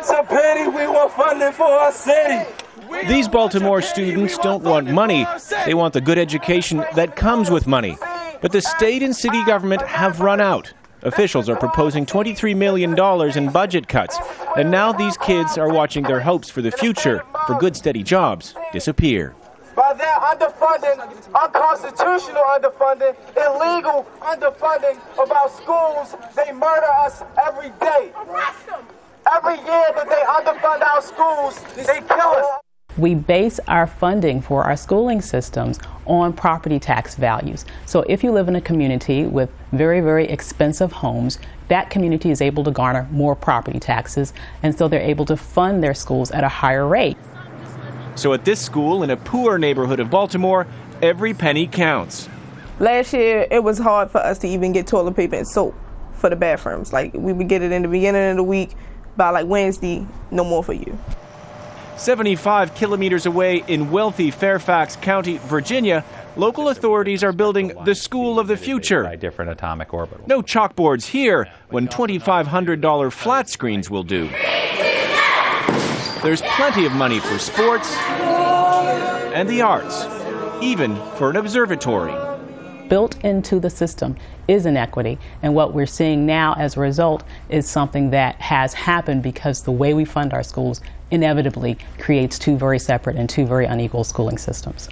It's a pity we want funding for our city. These Baltimore students don't want money. They want the good education that comes with money. But the state and city government have run out. Officials are proposing $23 million in budget cuts. And now these kids are watching their hopes for the future, for good, steady jobs, disappear. By their underfunding, unconstitutional underfunding, illegal underfunding of our schools, they murder us every day. Every year that they underfund our schools, they kill us. We base our funding for our schooling systems on property tax values. So if you live in a community with very, very expensive homes, that community is able to garner more property taxes, and so they're able to fund their schools at a higher rate. So at this school in a poor neighborhood of Baltimore, every penny counts. Last year, it was hard for us to even get toilet paper and soap for the bathrooms. Like, we would get it in the beginning of the week. By like Wednesday, no more for you. 75 kilometers away in wealthy Fairfax County, Virginia, local authorities are building the school of the future. By different atomic orbitals. No chalkboards here, when $2,500 flat screens will do. There's plenty of money for sports and the arts, even for an observatory. Built into the system is inequity, and what we're seeing now as a result is something that has happened because the way we fund our schools inevitably creates two very separate and two very unequal schooling systems.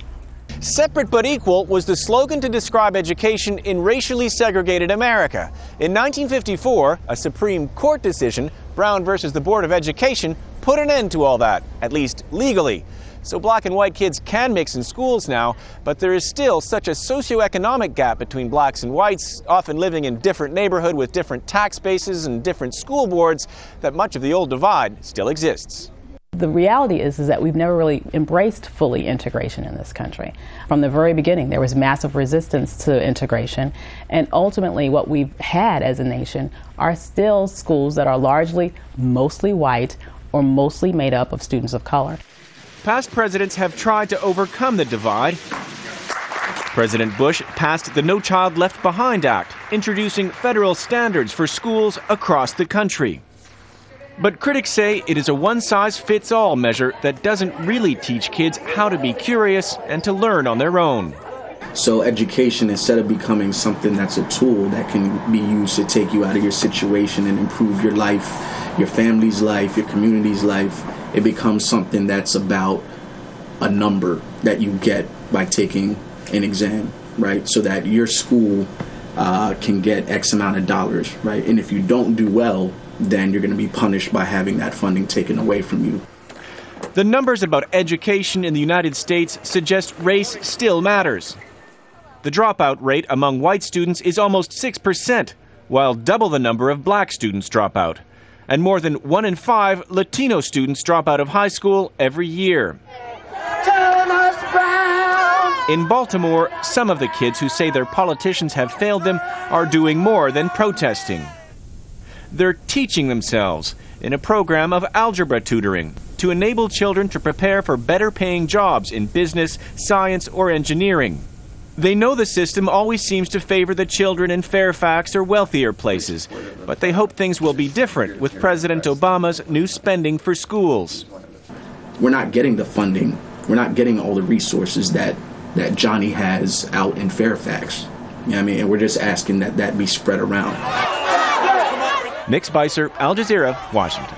Separate but equal was the slogan to describe education in racially segregated America. In 1954, a Supreme Court decision, Brown versus the Board of Education, put an end to all that, at least legally. So black and white kids can mix in schools now, but there is still such a socioeconomic gap between blacks and whites, often living in different neighborhoods with different tax bases and different school boards, that much of the old divide still exists. The reality is that we've never really embraced fully integration in this country. From the very beginning, there was massive resistance to integration, and ultimately what we've had as a nation are still schools that are largely mostly white or mostly made up of students of color. Past presidents have tried to overcome the divide. President Bush passed the No Child Left Behind Act, introducing federal standards for schools across the country. But critics say it is a one-size-fits-all measure that doesn't really teach kids how to be curious and to learn on their own. So education, instead of becoming something that's a tool that can be used to take you out of your situation and improve your life, your family's life, your community's life, it becomes something that's about a number that you get by taking an exam, right? So that your school can get X amount of dollars, right? And if you don't do well, then you're going to be punished by having that funding taken away from you. The numbers about education in the United States suggest race still matters. The dropout rate among white students is almost 6%, while double the number of black students drop out. And more than 1 in 5 Latino students drop out of high school every year. In Baltimore, some of the kids who say their politicians have failed them are doing more than protesting. They're teaching themselves in a program of algebra tutoring to enable children to prepare for better paying jobs in business, science, or engineering. They know the system always seems to favor the children in Fairfax or wealthier places, but they hope things will be different with President Obama's new spending for schools. We're not getting the funding. We're not getting all the resources that Johnny has out in Fairfax. You know what I mean? And we're just asking that be spread around. Nick Spicer, Al Jazeera, Washington.